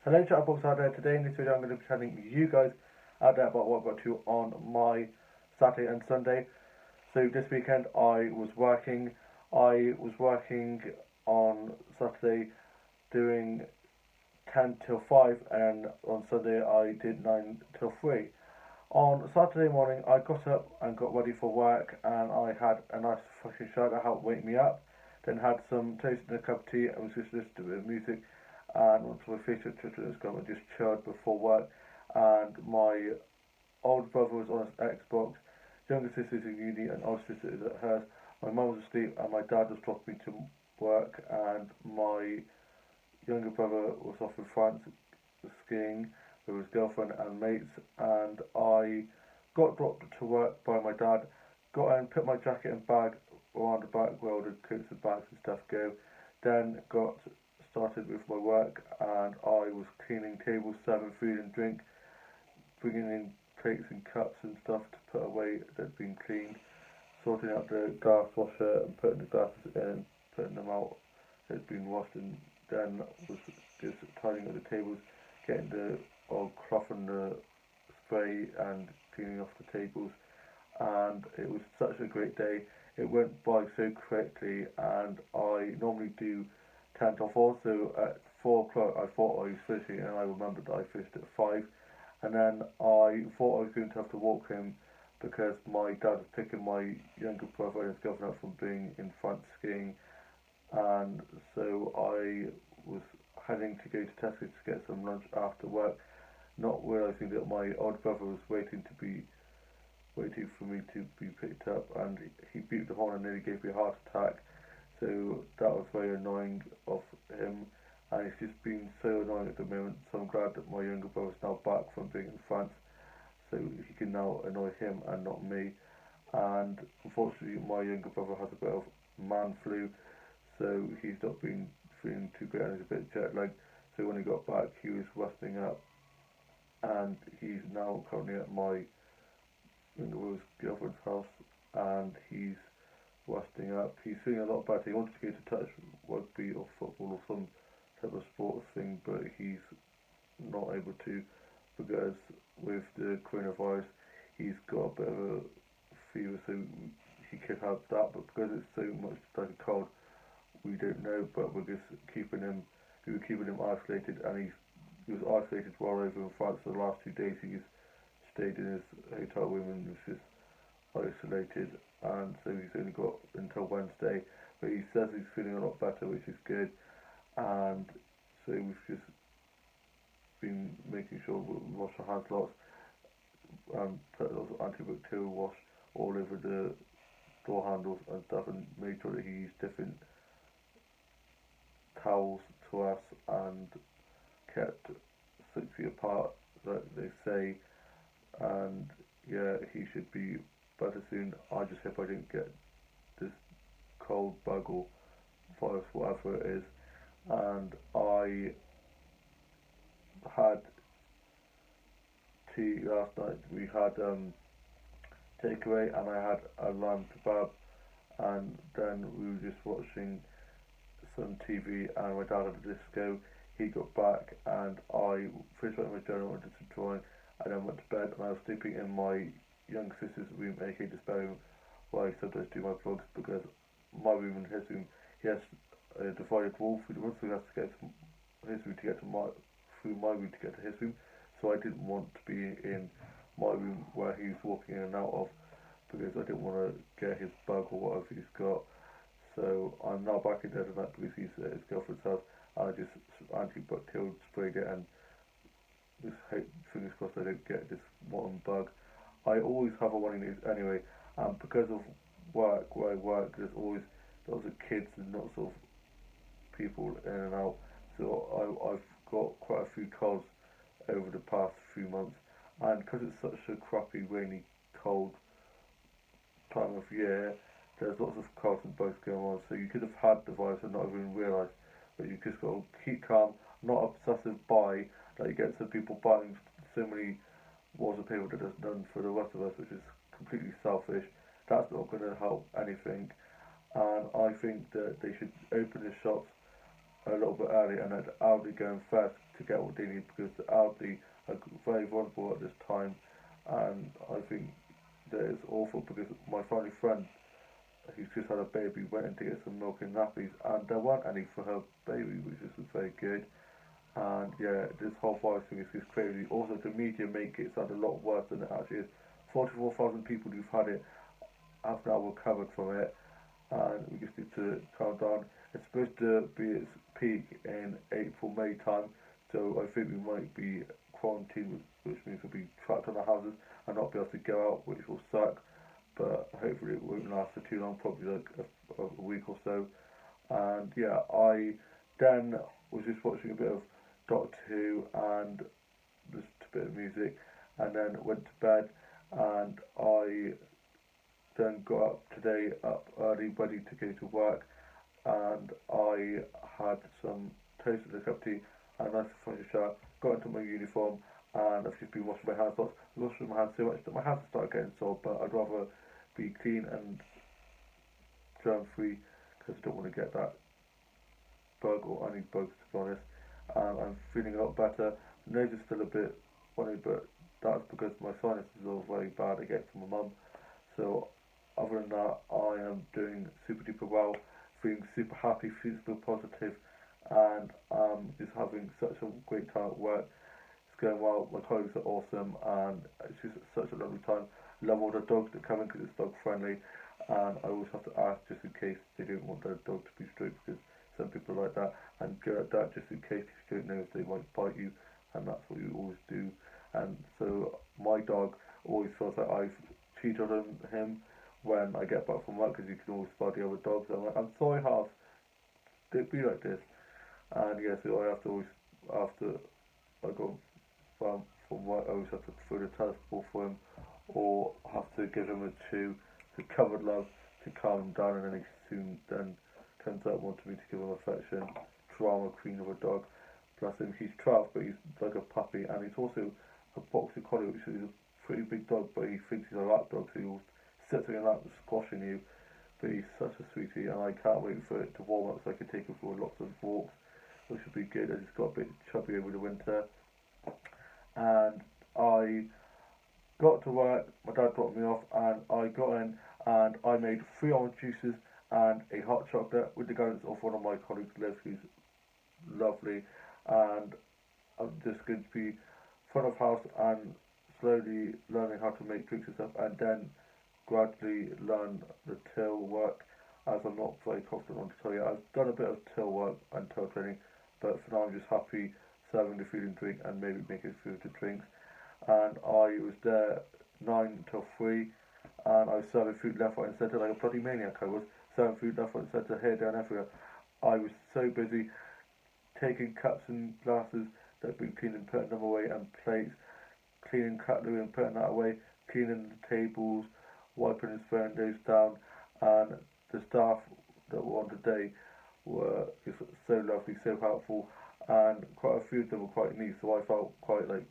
Hello chatterbox out there. Today in this video I'm going to be telling you guys out there about what I got to on my Saturday and Sunday. So this weekend I was working. I was working on Saturday doing 10 till 5 and on Sunday I did 9 till 3. On Saturday morning I got up and got ready for work and I had a nice fucking shower to help wake me up. Then had some toast and a cup of tea and was just listening to a bit of music and went to my Facebook, Twitter, Instagram and just chilled before work. And my older brother was on his Xbox, younger sister's in uni and older sister is at hers. My mum was asleep and my dad was dropping me to work and my younger brother was off in France skiing with his girlfriend and mates, and I got dropped to work by my dad, got in, put my jacket and bag around the back where all the coats and bags and stuff go, then got started with my work and I was cleaning tables, serving food and drink, bringing in plates and cups and stuff to put away that had been cleaned, sorting out the glass washer and putting the glasses in, putting them out that had been washed, and then was just tidying up the tables, getting the old cloth and the spray and cleaning off the tables. And it was such a great day. It went by so quickly, and I normally do 10 till 4, so at 4 o'clock I thought I was finishing, and I remembered that I finished at 5. And then I thought I was going to have to walk home because my dad was picking my younger brother and his girlfriend up from being in France skiing, and so I was heading to go to Tesco to get some lunch after work, not realising that my older brother was waiting for me to be picked up, and he beat the horn and nearly gave me a heart attack. So that was very annoying of him, and it's just been so annoying at the moment. So I'm glad that my younger brother is now back from being in France, so he can now annoy him and not me. And unfortunately, my younger brother has a bit of man flu, so he's not been feeling too great and he's a bit jet lagged. So when he got back, he was resting up, and he's now currently at my younger brother's girlfriend's house, and he's resting up. He's feeling a lot better. He wanted to go to touch rugby or football or some type of sports thing, but he's not able to because with the coronavirus, he's got a bit of a fever, so he could have that. But because it's so much like a cold, we don't know. But we're just keeping him. We were keeping him isolated, and he was isolated while over in France for the last 2 days. He's stayed in his hotel room and was just isolated, and so he's only got until Wednesday, but he says he's feeling a lot better, which is good. And so we've just been making sure we wash our hands lots and put lots of antibacterial wash all over the door handles and stuff, and made sure that he used different towels to us and kept 6 feet apart like they say. And yeah, he should be better soon. I just hope I didn't get this cold bug or virus, whatever it is. And I had tea last night. We had takeaway, and I had a lamb kebab, and then we were just watching some TV, and my dad had a disco. He got back, and I finished writing my journal and did some drawing, and then went to bed, and I was sleeping in my younger sister's room, aka the spare room, where I sometimes do my vlogs, because my room and his room, he has a divided wall through the room, so he has to get to his room to get to my, through my room to get to his room. So I didn't want to be in my room where he was walking in and out of, because I didn't want to get his bug or whatever he's got. So I'm now back in there tonight because he's at his girlfriend's house. I just antibacterial sprayed it, and just hope, fingers crossed I don't get this rotten bug. I always have a running nose anyway, and because of work, where I work, there's always lots of kids and lots of people in and out. So I've got quite a few colds over the past few months, and because it's such a crappy, rainy, cold time of year, there's lots of colds and bugs going on. So you could have had the virus and not even realised, but you just got to keep calm, not obsessive buy. Like you get some people buying so many walls of paper that there's none for the rest of us, which is completely selfish. That's not going to help anything, and I think that they should open the shops a little bit early and let the elderly go in first to get what they need, because the elderly are very vulnerable at this time. And I think that it's awful, because my family friend who's just had a baby went in to get some milk and nappies, and there weren't any for her baby, which is very good. And yeah, this whole virus thing is crazy. Also, the media make it sound a lot worse than it actually is. 44,000 people who've had it have now recovered from it, and we just need to calm down. It's supposed to be its peak in April, May time, so I think we might be quarantined, which means we'll be trapped in our houses and not be able to go out, which will suck. But hopefully it won't last for too long, probably like a week or so. And yeah, I then was just watching a bit of Doctor Who and just a bit of music, and then went to bed. And I then got up today, up early, ready to go to work, and I had some toast and a cup of tea, and a nice refreshing shower, got into my uniform, and I've just been washing my hands. Lots, washing my hands so much that my hands have started getting sore, but I'd rather be clean and germ free, because I don't want to get that bug or any bugs, to be honest. I'm feeling a lot better. My nose is still a bit funny, but that's because my sinuses are very bad. I get from my mum. So other than that, I am doing super duper well, feeling super happy, feeling super positive, and just having such a great time at work. It's going well. My colleagues are awesome, and it's just such a lovely time. Love all the dogs that come in because it's dog friendly, and I always have to ask just in case they don't want their dog to be stroked, because some people like that, and go at that just in case, because you don't know if they might bite you, and that's what you always do. And so my dog always feels like I've cheated on him when I get back from work, because you can always spot the other dogs. I'm like, I'm sorry, Half, don't be like this. And yeah, so I have to always, after I go from work, I always have to throw the tennis ball for him, or have to give him a chew, to covered love, to calm him down, and then he soon then turns out wanting me to give him affection. Drama queen of a dog. Bless him, he's 12, but he's like a puppy, and he's also a boxer collie, which is a pretty big dog, but he thinks he's a lap dog, so he'll sit on your lap and squashing you. But he's such a sweetie, and I can't wait for it to warm up so I can take him for lots of walks, which will be good, as he's got a bit chubby over the winter. And I got to work, my dad dropped me off, and I got in, and I made 3 orange juices and a hot chocolate with the guidance of one of my colleagues, Liz, who's lovely. And I'm just going to be front of house and slowly learning how to make drinks and stuff, and then gradually learn the till work, as I'm not very confident on to tell you. I've done a bit of till work and till training, but for now I'm just happy serving the food and drink and maybe making food to drinks. And I was there 9 till 3, and I was serving food left, right, and centre like a bloody maniac. I was serving food left, right, and centre, here, down, everywhere. I was so busy taking cups and glasses that had been cleaned and putting them away, and plates, cleaning cutlery and putting that away, cleaning the tables, wiping and spraying those down, and the staff that were on the day were just so lovely, so helpful, and quite a few of them were quite new, so I felt quite like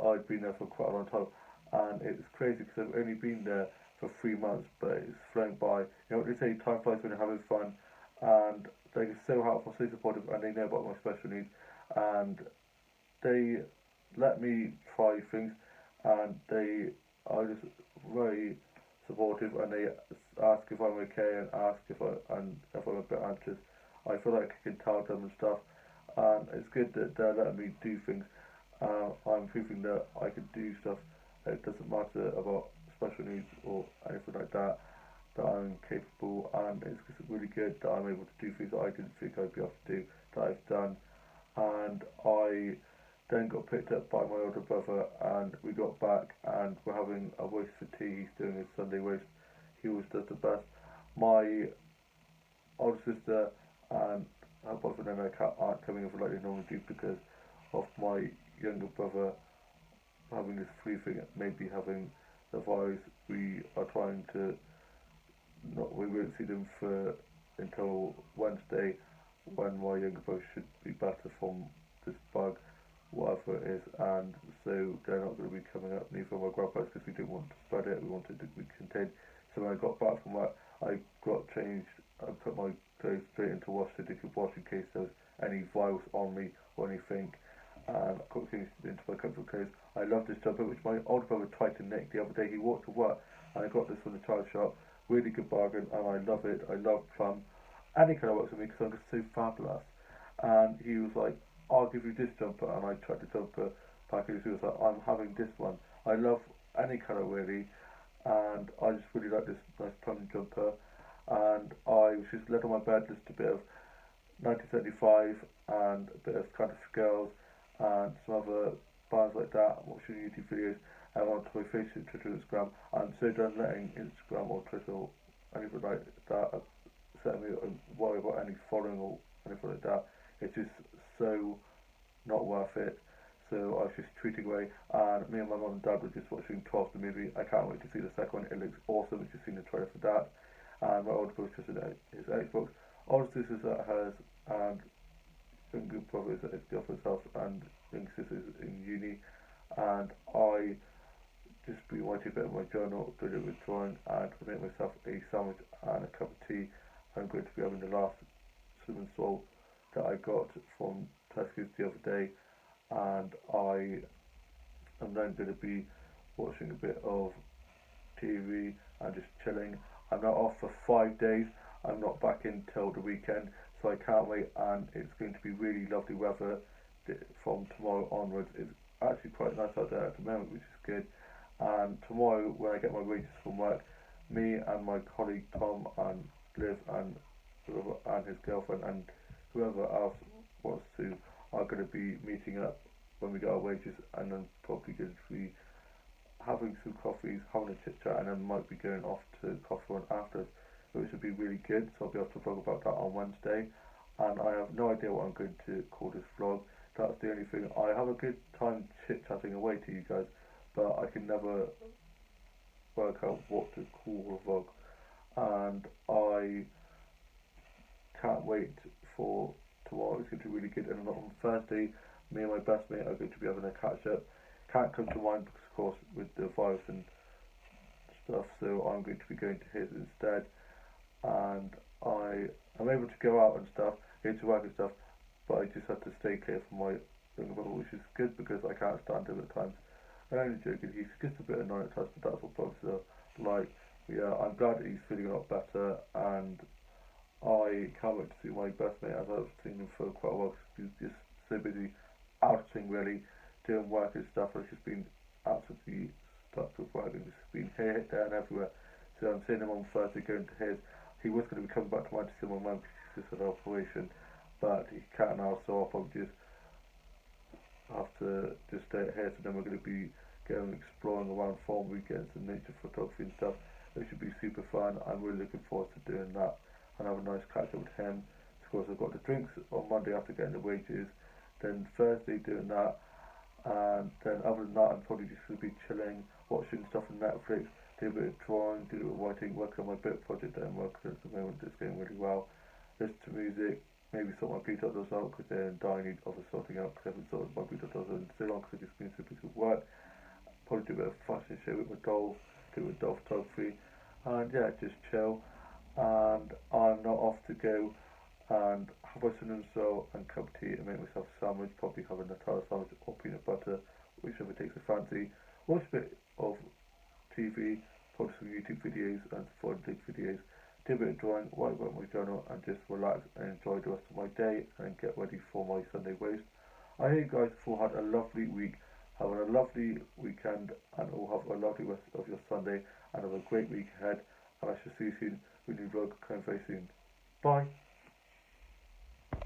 I'd been there for quite a long time, and it's crazy because I've only been there for 3 months, but it's flown by. You know what they say, time flies when you're having fun, and they're so helpful, so supportive, and they know about my special needs, and they let me try things, and they are just very supportive, and they ask if I'm okay, and ask if I'm a bit anxious. I feel like I can tell them and stuff, and it's good that they're letting me do things. I'm proving that I can do stuff. It doesn't matter about special needs or anything like that. That I'm capable, and it's just really good that I'm able to do things that I didn't think I'd be able to do, that I've done. And I then got picked up by my older brother, and we got back, and we're having a roast for tea. He's doing his Sunday roast. He always does the best. My older sister and her boyfriend and her cat aren't coming over like they normally do, because of my younger brother having this flu thing, maybe having the virus. We are trying to not. We won't see them for until Wednesday, when my younger brother should be better from this bug, whatever it is, and so they're not going to be coming up. Neither my grandparents, because we didn't want to spread it. We wanted it to be contained. So when I got back from work, I got changed I put my clothes straight into wash so they could wash in case there was any virus on me or anything. And I got things into my comfort clothes. I love this jumper, which my older brother tried to nick the other day. He walked to work, and I got this from the child shop. Really good bargain, and I love it. I love Plum. Any colour works for me because I'm just so fabulous. And he was like, I'll give you this jumper, and I tried the jumper package. He was like, I'm having this one. I love any colour really, and I just really like this nice Plum jumper. And I was just led on my bed, just a bit of 1975 and a bit of kind of Girls and some other bands like that, watching YouTube videos, and onto my Facebook, Twitter, Instagram. I'm so done letting Instagram or Twitter or anything like that upset me or worry about any following or anything like that. It's just so not worth it. So I was just tweeting away, and me and my mum and dad were just watching 12 the movie. I can't wait to see the second one. It looks awesome. We've just seen the trailer for that. And my older brother's just in his Xbox. Older sister's at hers, and younger brother's at his girlfriend's house, and younger sister's in uni. And I just be writing a bit of my journal, doing it with drawing, and I make myself a sandwich and a cup of tea. I'm going to be having the last cinnamon roll that I got from Tesco's the other day, and I am then going to be watching a bit of TV and just chilling. I'm not off for 5 days. I'm not back in till the weekend, so I can't wait. And it's going to be really lovely weather from tomorrow onwards. It's actually quite nice out there at the moment, which is good. And tomorrow, when I get my wages from work, me and my colleague Tom and Liv and his girlfriend and whoever else wants to are going to be meeting up when we get our wages, and then probably going to be having some coffees, having a chit chat, and then might be going off to coffee run after, which would be really good. So I'll be able to vlog about that on Wednesday. And I have no idea what I'm going to call this vlog. That's the only thing. I have a good time chit chatting away to you guys, but I can never work out what to call a vlog. And I can't wait for tomorrow. It's going to be really good. And on Thursday, me and my best mate are going to be having a catch up. Can't come to mine because, of course, with the virus and stuff, so I'm going to be going to his instead. And I am able to go out and stuff, go to work and stuff, but I just have to stay clear from my younger brother, which is good because I can't stand him at times. I'm only joking, he's just a bit annoying at times, but that's what brothers are like. Yeah, I'm glad that he's feeling a lot better, and I can't wait to see my best mate, as I've seen him for quite a while, because he's just so busy outing really, doing work and stuff. I've just been absolutely stuck with work and just been here, there and everywhere. So I'm seeing him on Thursday going to his. He was going to be coming back to mine to see my mum because she's just had an operation, but he can't now, so I'll probably just have to just stay at his, and then we're going to be going exploring around farm weekends and nature photography and stuff. It should be super fun. I'm really looking forward to doing that and have a nice catch up with him. Of course, I've got the drinks on Monday after getting the wages, then Thursday doing that, and then other than that, I'm probably just going to be chilling, watching stuff on Netflix, do a bit of drawing, do a bit of writing, working on my bit project that I'm working on at the moment that's going really well, listen to music, maybe sort my beauty does out because they're in dire need of sorting out because I haven't sorted my beauty does in so long because I've just been so busy with work. Probably do a bit of fashion show with my dolls, do a doll photography, and yeah, just chill. And I'm not off to go and have a cinnamon roll and cup of tea and make myself a sandwich, probably have a Nutella sandwich or peanut butter, whichever takes a fancy. Watch a bit of TV, probably some YouTube videos and some foreign dig videos, do a bit of drawing, write about my journal, and just relax and enjoy the rest of my day and get ready for my Sunday roast. I hope you guys have all had a lovely week, have a lovely weekend, and all have a lovely rest of your Sunday, and have a great week ahead. And I shall see you soon with a new vlog coming very soon. Bye.